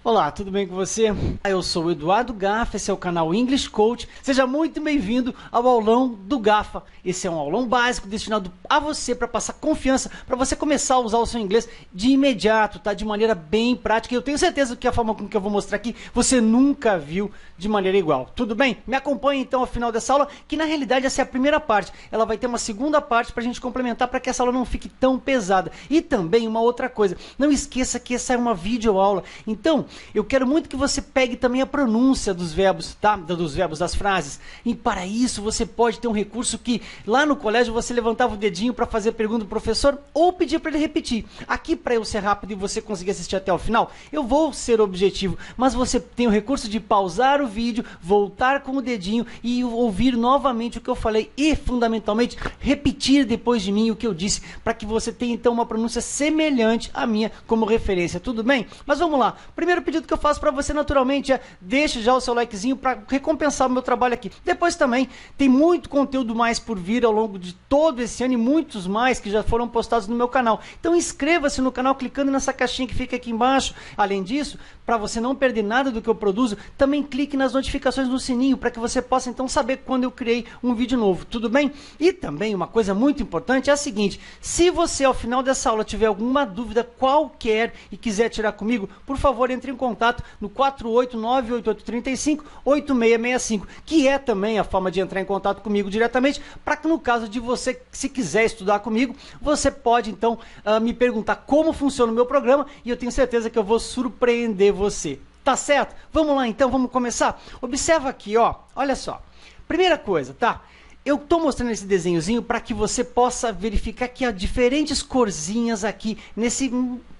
Olá, tudo bem com você? Eu sou o Eduardo Gafa, esse é o canal English Coach. Seja muito bem-vindo ao aulão do Gafa. Esse é um aulão básico destinado a você para passar confiança, para você começar a usar o seu inglês de imediato, tá? De maneira bem prática. E eu tenho certeza que a forma com que eu vou mostrar aqui, você nunca viu de maneira igual. Tudo bem? Me acompanhe então ao final dessa aula, que na realidade essa é a primeira parte. Ela vai ter uma segunda parte para a gente complementar, para que essa aula não fique tão pesada. E também uma outra coisa, não esqueça que essa é uma videoaula. Então, eu quero muito que você pegue também a pronúncia dos verbos, tá? Dos verbos, das frases. E para isso você pode ter um recurso que lá no colégio você levantava o dedinho para fazer pergunta pro professor ou pedir para ele repetir. Aqui, para eu ser rápido e você conseguir assistir até o final, eu vou ser objetivo, mas você tem o recurso de pausar o vídeo, voltar com o dedinho e ouvir novamente o que eu falei e, fundamentalmente, repetir depois de mim o que eu disse, para que você tenha então uma pronúncia semelhante à minha como referência. Tudo bem? Mas vamos lá. Primeiro pedido que eu faço para você naturalmente é deixe já o seu likezinho para recompensar o meu trabalho aqui. Depois também tem muito conteúdo mais por vir ao longo de todo esse ano e muitos mais que já foram postados no meu canal. Então inscreva-se no canal clicando nessa caixinha que fica aqui embaixo. Além disso, para você não perder nada do que eu produzo, também clique nas notificações no sininho para que você possa então saber quando eu criei um vídeo novo. Tudo bem? E também uma coisa muito importante é a seguinte: se você ao final dessa aula tiver alguma dúvida qualquer e quiser tirar comigo, por favor entre em contato no 48988358665, que é também a forma de entrar em contato comigo diretamente, para que no caso de você, se quiser estudar comigo, você pode então me perguntar como funciona o meu programa e eu tenho certeza que eu vou surpreender você. Tá certo? Vamos lá então, vamos começar? Observa aqui, ó, olha só. Primeira coisa, tá? Eu estou mostrando esse desenhozinho para que você possa verificar que há diferentes corzinhas aqui nesse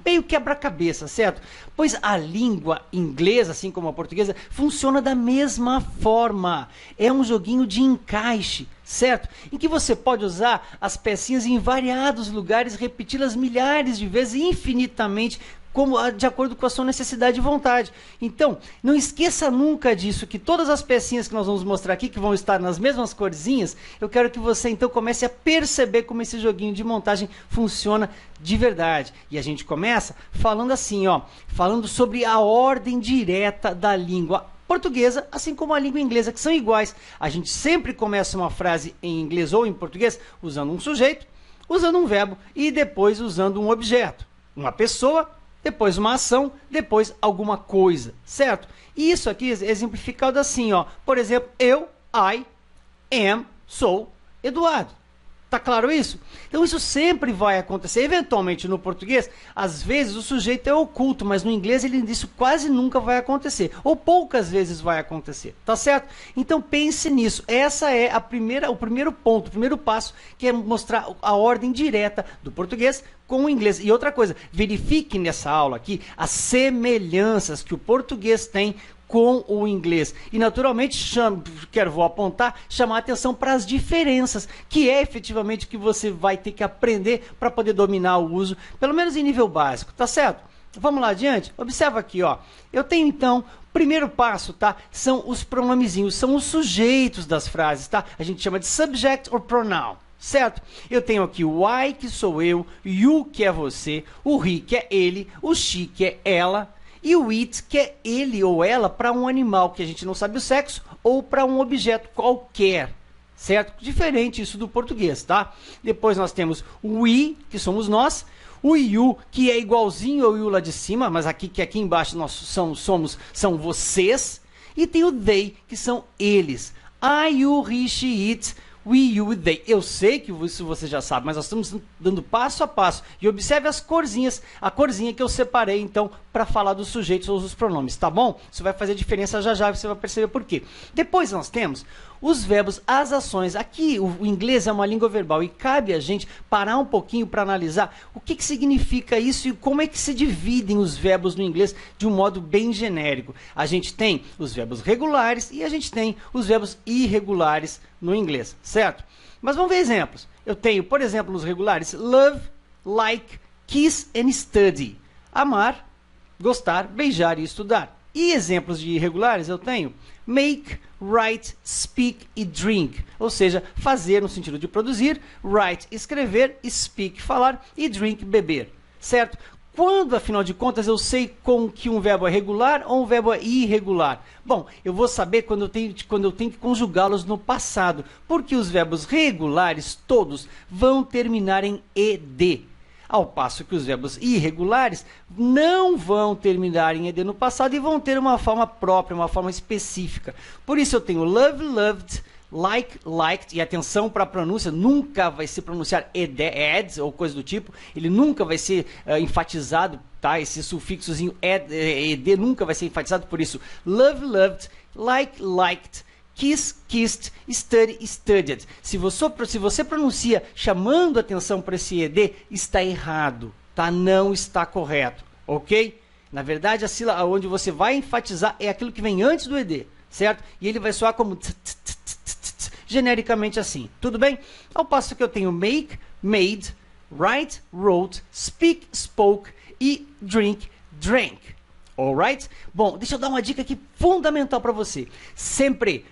meio quebra-cabeça, certo? Pois a língua inglesa, assim como a portuguesa, funciona da mesma forma. É um joguinho de encaixe, certo? Em que você pode usar as pecinhas em variados lugares, repeti-las milhares de vezes, infinitamente, de acordo com a sua necessidade e vontade. Então, não esqueça nunca disso, que todas as pecinhas que nós vamos mostrar aqui, que vão estar nas mesmas corzinhas, eu quero que você então comece a perceber como esse joguinho de montagem funciona de verdade. E a gente começa falando assim, ó, falando sobre a ordem direta da língua portuguesa, assim como a língua inglesa, que são iguais. A gente sempre começa uma frase em inglês ou em português usando um sujeito, usando um verbo e depois usando um objeto, uma pessoa, depois uma ação, depois alguma coisa, certo? E isso aqui é exemplificado assim, ó. Por exemplo, eu, I, am, sou Eduardo. Tá claro isso? Então isso sempre vai acontecer. Eventualmente no português, às vezes o sujeito é oculto, mas no inglês isso quase nunca vai acontecer. Ou poucas vezes vai acontecer, tá certo? Então pense nisso. Essa é o primeiro ponto, o primeiro passo, que é mostrar a ordem direta do português com o inglês. E outra coisa, verifique nessa aula aqui as semelhanças que o português tem com o inglês. E naturalmente, vou apontar, chamar a atenção para as diferenças, que é efetivamente o que você vai ter que aprender para poder dominar o uso, pelo menos em nível básico, tá certo? Vamos lá adiante? Observa aqui, ó. Eu tenho então, primeiro passo, tá? São os pronomezinhos, são os sujeitos das frases, tá? A gente chama de subject or pronoun. Certo? Eu tenho aqui o I, que sou eu, you, que é você, o he, que é ele, o she, que é ela, e o it, que é ele ou ela para um animal que a gente não sabe o sexo ou para um objeto qualquer, certo? Diferente isso do português, tá? Depois nós temos o we, que somos nós, o you, que é igualzinho ao you lá de cima, mas aqui embaixo nós são vocês, e tem o they, que são eles. I, you, he, she, it, we, you e they. Eu sei que isso você já sabe, mas nós estamos dando passo a passo. E observe as corzinhas, a corzinha que eu separei, então, para falar dos sujeitos ou dos pronomes, tá bom? Isso vai fazer diferença já já, você vai perceber por quê. Depois nós temos os verbos, as ações. Aqui o inglês é uma língua verbal e cabe a gente parar um pouquinho para analisar o que significa isso e como é que se dividem os verbos no inglês de um modo bem genérico. A gente tem os verbos regulares e a gente tem os verbos irregulares no inglês, certo? Mas vamos ver exemplos. Eu tenho, por exemplo, nos regulares, love, like, kiss and study. Amar, gostar, beijar e estudar. E exemplos de irregulares eu tenho make, write, speak e drink. Ou seja, fazer no sentido de produzir, write, escrever, speak, falar e drink, beber. Certo? Quando, afinal de contas, eu sei com que um verbo é regular ou um verbo é irregular? Bom, eu vou saber quando eu tenho que conjugá-los no passado, porque os verbos regulares, todos, vão terminar em ed. Ao passo que os verbos irregulares não vão terminar em ed no passado e vão ter uma forma própria, uma forma específica. Por isso eu tenho love, loved, like, liked, e atenção para a pronúncia, nunca vai se pronunciar ed ou coisa do tipo, ele nunca vai ser enfatizado, tá? Esse sufixozinho ed nunca vai ser enfatizado, por isso love, loved, like, liked, kiss, kissed, study, studied. Se você pronuncia chamando atenção para esse ed, está errado, tá? Não está correto, ok? Na verdade, a sílaba onde você vai enfatizar é aquilo que vem antes do ed, certo? E ele vai soar como genericamente assim, tudo bem? Ao passo que eu tenho make, made, write, wrote, speak, spoke e drink, drank. Alright? Bom, deixa eu dar uma dica aqui fundamental para você. Sempre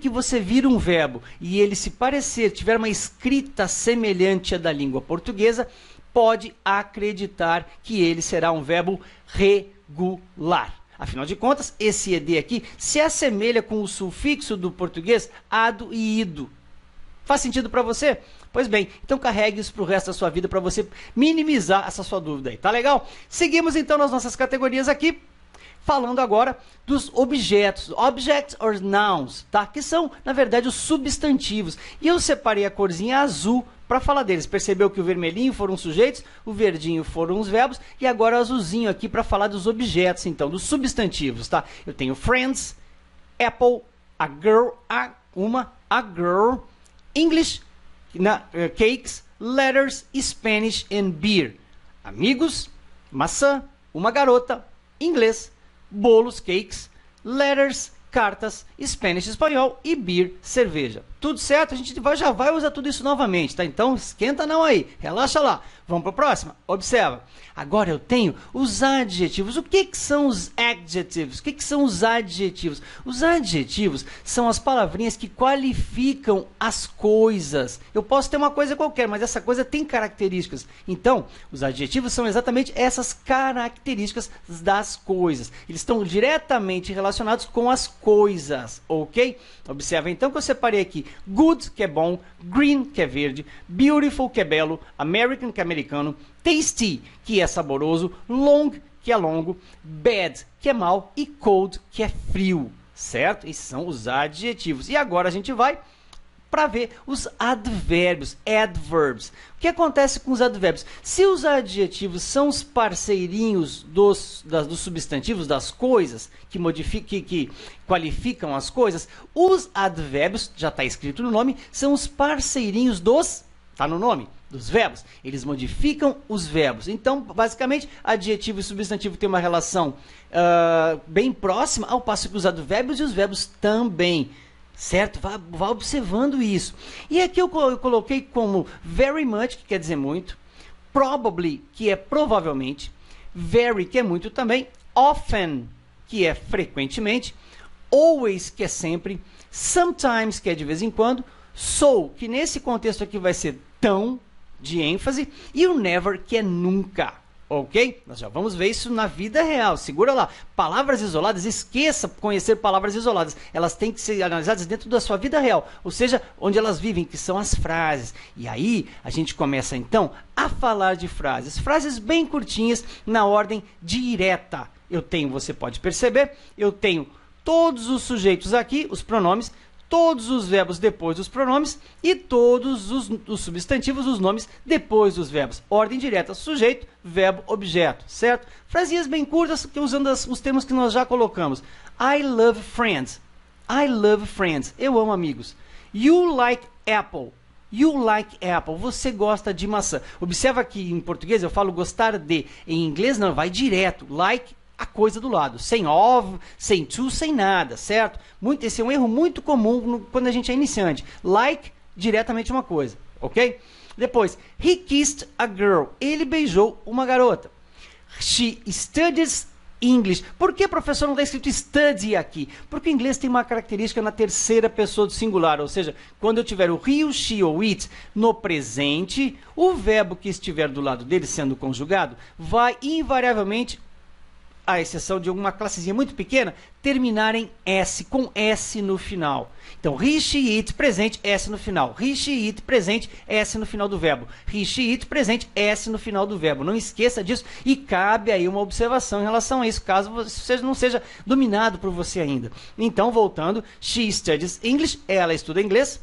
que você vir um verbo e ele se parecer, tiver uma escrita semelhante à da língua portuguesa, pode acreditar que ele será um verbo regular. Afinal de contas, esse ed aqui se assemelha com o sufixo do português ado e ido. Faz sentido para você? Pois bem, então carregue isso para o resto da sua vida para você minimizar essa sua dúvida aí, tá legal? Seguimos então nas nossas categorias aqui, falando agora dos objetos, objects or nouns, tá? Que são, na verdade, os substantivos. E eu separei a corzinha azul para falar deles. Percebeu que o vermelhinho foram os sujeitos, o verdinho foram os verbos e agora o azulzinho aqui para falar dos objetos, então, dos substantivos, tá? Eu tenho friends, apple, a girl, a girl, English, cakes, letters, Spanish and beer. Amigos, maçã, uma garota, inglês, bolos, cakes, letters, cartas, Spanish, espanhol e beer, cerveja. Tudo certo? A gente já vai usar tudo isso novamente, tá? Então, esquenta não aí, relaxa lá. Vamos para a próxima? Observa. Agora eu tenho os adjetivos. O que são os adjectives? O que são os adjetivos? Os adjetivos são as palavrinhas que qualificam as coisas. Eu posso ter uma coisa qualquer, mas essa coisa tem características. Então, os adjetivos são exatamente essas características das coisas. Eles estão diretamente relacionados com as coisas, ok? Observa então que eu separei aqui good, que é bom, green, que é verde, beautiful, que é belo, American, que é americano, tasty, que é saboroso, long, que é longo, bad, que é mal, e cold, que é frio, certo? Esses são os adjetivos. E agora a gente vai para ver os advérbios, adverbs. O que acontece com os advérbios? Se os adjetivos são os parceirinhos dos substantivos, das coisas, que qualificam as coisas, os advérbios, já está escrito no nome, são os parceirinhos dos, está no nome, dos verbos. Eles modificam os verbos. Então, basicamente, adjetivo e substantivo têm uma relação bem próxima, ao passo que os advérbios e os verbos também. Certo? Vá observando isso. E aqui eu coloquei como very much, que quer dizer muito, probably, que é provavelmente, very, que é muito também, often, que é frequentemente, always, que é sempre, sometimes, que é de vez em quando, so, que nesse contexto aqui vai ser tão, de ênfase, e o never, que é nunca. Ok? Nós já vamos ver isso na vida real. Segura lá. Palavras isoladas, esqueça conhecer palavras isoladas. Elas têm que ser analisadas dentro da sua vida real. Ou seja, onde elas vivem, que são as frases. E aí, a gente começa então a falar de frases. Frases bem curtinhas, na ordem direta. Você pode perceber, eu tenho todos os sujeitos aqui, os pronomes, todos os verbos depois dos pronomes e todos os substantivos, os nomes depois dos verbos. Ordem direta, sujeito, verbo, objeto, certo? Frasinhas bem curtas, usando os termos que nós já colocamos. I love friends. I love friends. Eu amo amigos. You like apple. You like apple. Você gosta de maçã. Observa que em português eu falo gostar de. Em inglês não, vai direto. Like a coisa do lado, sem of, sem to, sem nada, certo? Esse é um erro muito comum quando a gente é iniciante. Like, diretamente uma coisa, ok? Depois, he kissed a girl. Ele beijou uma garota. She studies English. Por que, professor, não está escrito study aqui? Porque o inglês tem uma característica na terceira pessoa do singular, ou seja, quando eu tiver o he, o she ou it no presente, o verbo que estiver do lado dele sendo conjugado vai invariavelmente, à exceção de uma classezinha muito pequena, terminar em S, com S no final. Então, he, she, it, presente, S no final. He, she, it, presente, S no final do verbo. He, she, it, presente, S no final do verbo. Não esqueça disso e cabe aí uma observação em relação a isso, caso você não seja dominado por você ainda. Então, voltando, she studies English, ela estuda inglês.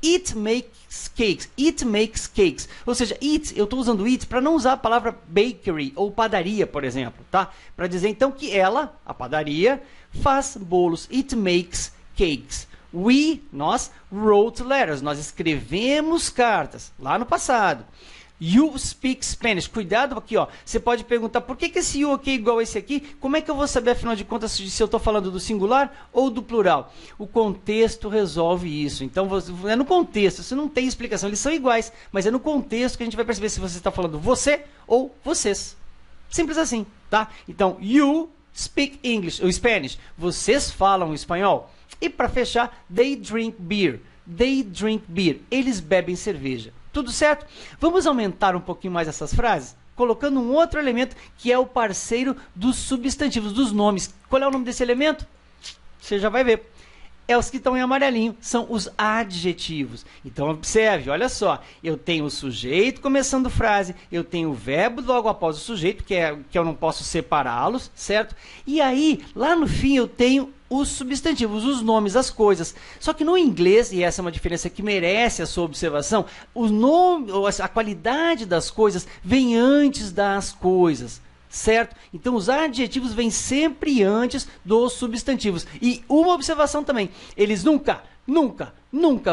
It makes cakes. It makes cakes. Ou seja, it, eu estou usando it para não usar a palavra bakery ou padaria, por exemplo, tá? Para dizer então que ela, a padaria, faz bolos. It makes cakes. Nós, wrote letters. Nós escrevemos cartas lá no passado. You speak Spanish. Cuidado aqui, ó. Você pode perguntar por que esse you aqui é igual a esse aqui? Como é que eu vou saber, afinal de contas, se eu estou falando do singular ou do plural? O contexto resolve isso. Então, é no contexto. Você não tem explicação. Eles são iguais, mas é no contexto que a gente vai perceber se você está falando você ou vocês. Simples assim, tá? Então, you speak English, ou Spanish. Vocês falam espanhol. E para fechar, they drink beer. They drink beer. Eles bebem cerveja. Tudo certo? Vamos aumentar um pouquinho mais essas frases, colocando um outro elemento que é o parceiro dos substantivos, dos nomes. Qual é o nome desse elemento? Você já vai ver. É os que estão em amarelinho, são os adjetivos. Então, observe, olha só, eu tenho o sujeito começando frase, eu tenho o verbo logo após o sujeito, que eu não posso separá-los, certo? E aí, lá no fim, eu tenho os substantivos, os nomes, as coisas. Só que no inglês, e essa é uma diferença que merece a sua observação, o nome, a qualidade das coisas vem antes das coisas. Certo? Então, os adjetivos vêm sempre antes dos substantivos. E uma observação também, eles nunca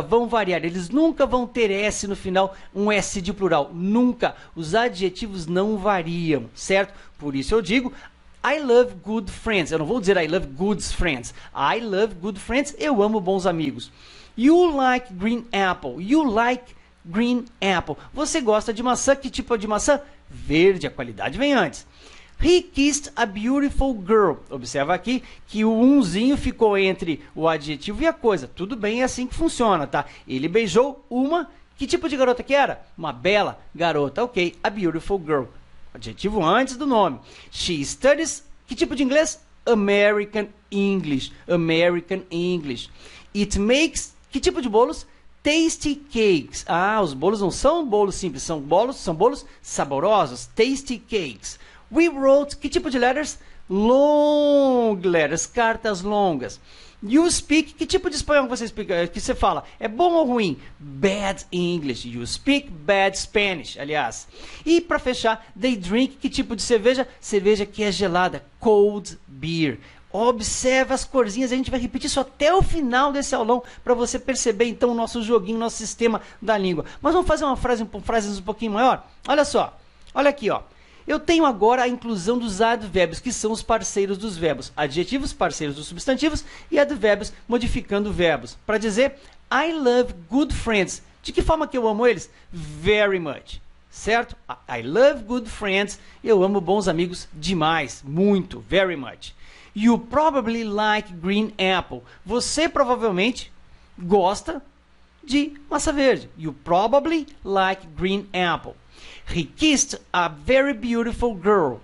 vão variar, eles nunca vão ter S no final, um S de plural, nunca. Os adjetivos não variam, certo? Por isso eu digo, I love good friends. Eu não vou dizer I love good friends. I love good friends, eu amo bons amigos. You like green apple. You like green apple. Você gosta de maçã, que tipo de maçã? Verde, a qualidade vem antes. He kissed a beautiful girl. Observa aqui que o umzinho ficou entre o adjetivo e a coisa. Tudo bem, é assim que funciona, tá? Ele beijou uma... Que tipo de garota que era? Uma bela garota. Ok, a beautiful girl. Adjetivo antes do nome. She studies... Que tipo de inglês? American English. American English. It makes... Que tipo de bolos? Tasty cakes. Ah, os bolos não são bolos simples, são bolos saborosos. Tasty cakes. We wrote, que tipo de letters? Long letters, cartas longas. You speak, que tipo de espanhol que você fala? É bom ou ruim? Bad English. You speak bad Spanish, aliás. E para fechar, they drink, que tipo de cerveja? Cerveja que é gelada, cold beer. Observe as corzinhas, a gente vai repetir isso até o final desse aulão para você perceber então o nosso joguinho, nosso sistema da língua. Mas vamos fazer uma frase um pouquinho maior? Olha só, olha aqui, ó. Eu tenho agora a inclusão dos advérbios, que são os parceiros dos verbos. Adjetivos, parceiros dos substantivos, e advérbios, modificando verbos. Para dizer, I love good friends. De que forma que eu amo eles? Very much. Certo? I love good friends. Eu amo bons amigos demais. Muito. Very much. You probably like green apple. Você provavelmente gosta de maçã verde. You probably like green apple. He kissed a very beautiful girl.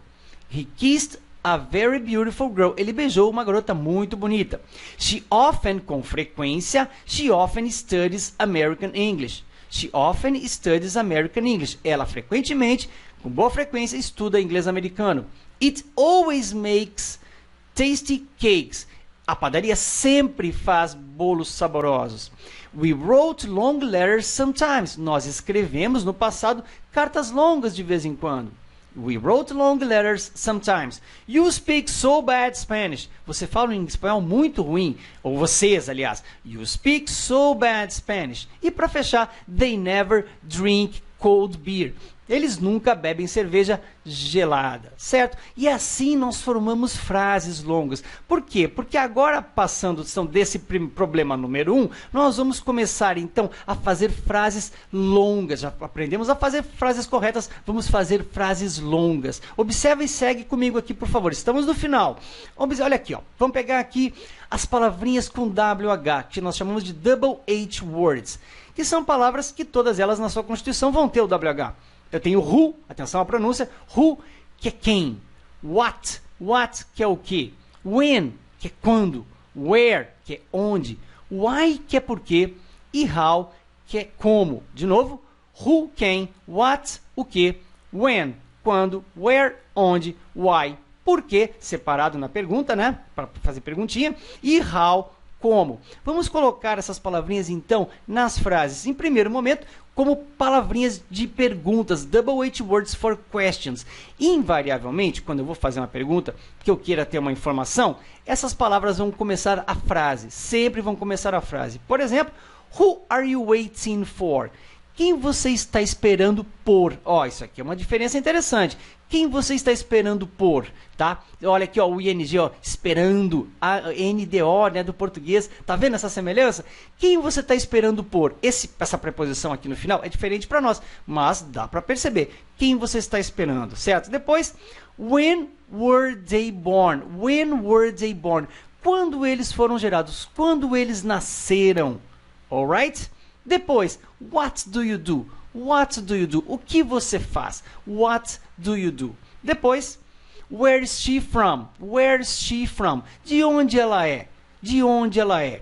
He kissed a very beautiful girl. Ele beijou uma garota muito bonita. She often, com frequência, she often studies American English. She often studies American English. Ela frequentemente, com boa frequência, estuda inglês americano. It always makes tasty cakes. A padaria sempre faz bolos saborosos. We wrote long letters sometimes. Nós escrevemos no passado cartas longas de vez em quando. We wrote long letters sometimes. You speak so bad Spanish. Você fala em espanhol muito ruim. Ou vocês, aliás. You speak so bad Spanish. E para fechar, they never drink cold beer. Eles nunca bebem cerveja gelada, certo? E assim nós formamos frases longas. Por quê? Porque agora, passando desse problema número 1, nós vamos começar então a fazer frases longas. Já aprendemos a fazer frases corretas, vamos fazer frases longas. Observa e segue comigo aqui, por favor. Estamos no final. Olha aqui, ó. Vamos pegar aqui as palavrinhas com WH, que nós chamamos de Double H words, que são palavras que todas elas na sua constituição vão ter o WH. Eu tenho who, atenção à pronúncia, who, que é quem, what, que é o que, when, que é quando, where, que é onde, why, que é porquê, e how, que é como. De novo, who, quem, what, o que, when, quando, where, onde, why, porquê, separado na pergunta, né, para fazer perguntinha, e how, como. Vamos colocar essas palavrinhas, então, nas frases. Em primeiro momento, como palavrinhas de perguntas, double H words for questions. Invariavelmente, quando eu vou fazer uma pergunta, que eu queira ter uma informação, essas palavras vão começar a frase, sempre vão começar a frase. Por exemplo, who are you waiting for? Quem você está esperando por? Ó, isso aqui é uma diferença interessante. Quem você está esperando por, tá? Olha aqui, ó, o ING, ó, esperando, a NDO, né, do português. Tá vendo essa semelhança? Quem você está esperando por? Essa preposição aqui no final é diferente para nós, mas dá para perceber. Quem você está esperando, certo? Depois, when were they born? When were they born? Quando eles foram gerados? Quando eles nasceram? Alright? Depois, what do you do? What do you do? O que você faz? What do you do? Depois, where is she from? Where is she from? De onde ela é? De onde ela é?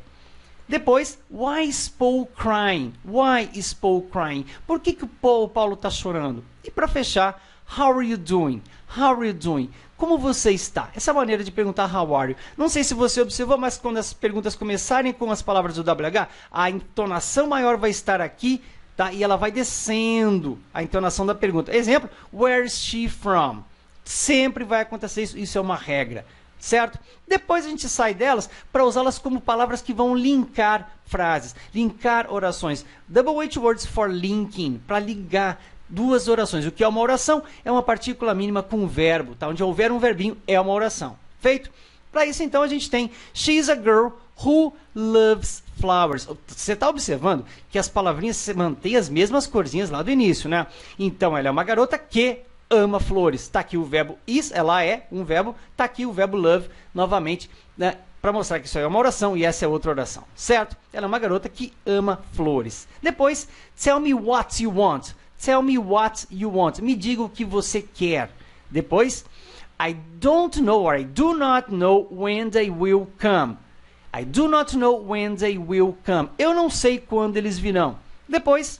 Depois, why is Paul crying? Why is Paul crying? Por que o Paulo está chorando? E para fechar, how are you doing? How are you doing? Como você está? Essa maneira de perguntar how are you. Não sei se você observou, mas quando as perguntas começarem com as palavras do WH, a entonação maior vai estar aqui, tá? E ela vai descendo a entonação da pergunta. Exemplo, where is she from? Sempre vai acontecer isso, isso é uma regra, certo? Depois a gente sai delas para usá-las como palavras que vão linkar frases, linkar orações. Double H words for linking, para ligar duas orações. O que é uma oração? É uma partícula mínima com um verbo, tá? Onde houver um verbinho é uma oração. Feito? Para isso, então, a gente tem she's a girl who loves flowers. Você está observando que as palavrinhas mantêm as mesmas corzinhas lá do início, né? Então, ela é uma garota que ama flores. Está aqui o verbo is, ela é um verbo. Está aqui o verbo love, novamente, né? Para mostrar que isso aí é uma oração e essa é outra oração, certo? Ela é uma garota que ama flores. Depois, tell me what you want. Tell me what you want. Me diga o que você quer. Depois, I don't know or I do not know when they will come. I do not know when they will come. Eu não sei quando eles virão. Depois,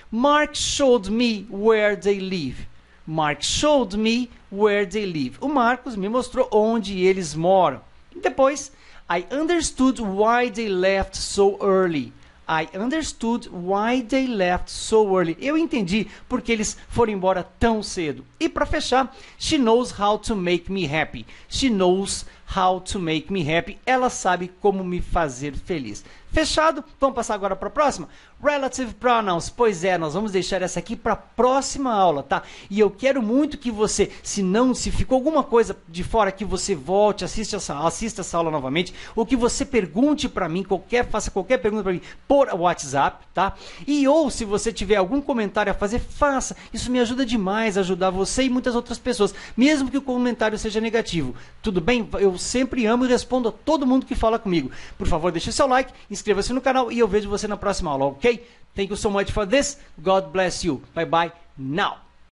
Mark showed me where they live. Mark showed me where they live. O Marcos me mostrou onde eles moram. Depois, I understood why they left so early. I understood why they left so early. Eu entendi porque eles foram embora tão cedo. E para fechar, she knows how to make me happy. She knows how to make me happy. Ela sabe como me fazer feliz. Fechado? Vamos passar agora para a próxima? Relative pronouns. Pois é, nós vamos deixar essa aqui para a próxima aula, tá? E eu quero muito que você, se ficou alguma coisa de fora, que você volte, assista essa aula novamente, ou que você pergunte para mim, faça qualquer pergunta para mim por WhatsApp, tá? E ou se você tiver algum comentário a fazer, faça. Isso me ajuda demais a ajudar você e muitas outras pessoas, mesmo que o comentário seja negativo. Tudo bem? Eu sempre amo e respondo a todo mundo que fala comigo. Por favor, deixe seu like, inscreva-se no canal e eu vejo você na próxima aula, ok? Thank you so much for this. God bless you. Bye bye now.